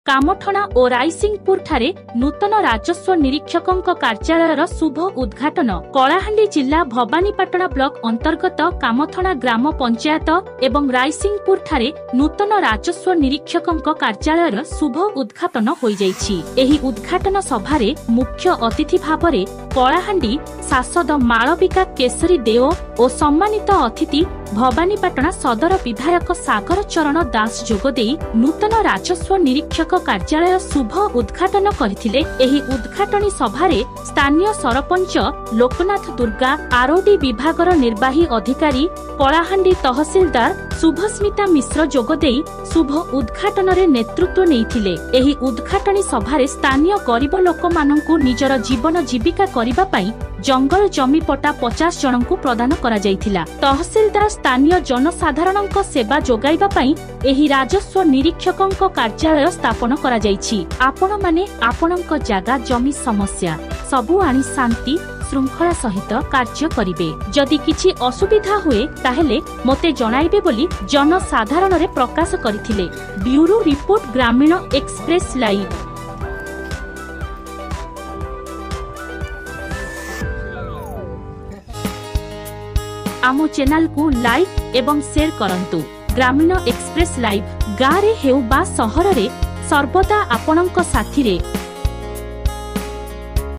कामठणा और रायसिंहपुर ठारे नूतन राजस्व निरीक्षकों कार्यालयर शुभ उद्घाटन। कलाहांडी जिला भवानीपाटना ब्लॉक अंतर्गत कामठणा ग्राम पंचायत एवं रायसिंहपुर ठारे नूतन राजस्व निरीक्षकों कार्यालयर शुभ उद्घाटन हो जाइछि। एही उद्घाटन सभारे मुख्य अतिथि भावरे कलाहांडी सांसद मालविका केशरी देव और सम्मानित अतिथि भवानीपाटना सदर विधायक सागर चरण दास जोगदेई नूतन राजस्व निरीक्षक कार्यालय शुभ उद्घाटन करथिले। एही उद्घाटनी सभारे स्थानीय सरपंच लोकनाथ दुर्गा, आरओडी विभागर निर्वाही अधिकारी, कलाहांडी तहसीलदार शुभस्मिता मिश्र जोगदेई शुभ उद्घाटन रे नेतृत्व नेइथिले। एही उद्घाटनी सभारे स्थानीय गरीब लोक माननकु निजर जीवन जीविका करिबा पई जंगल जमी पट्टा 50 जनकु प्रदान करा जायथिला। तहसीलदार स्थानीय जनसाधारणक सेवा जोगाइबा पई एही राजस्व निरीक्षकक कार्यालय स्थापन करा जायछि। आपण माने आपणक जागा जमी समस्या सबु आनी शांति श्रृंखला सहित कार्य करिवे। जदि किछि असुविधा हुए ताहेले मते जणाइबे बोली जनसाधारण रे प्रकाश करथिले। ब्यूरो रिपोर्ट ग्रामीण एक्सप्रेस लाइव। आमो चैनल को लाइक एवं शेयर करंतु। ग्रामीण एक्सप्रेस लाइव गाँव रे हेउ बा सहर रे सर्वदा आपणक साथी रे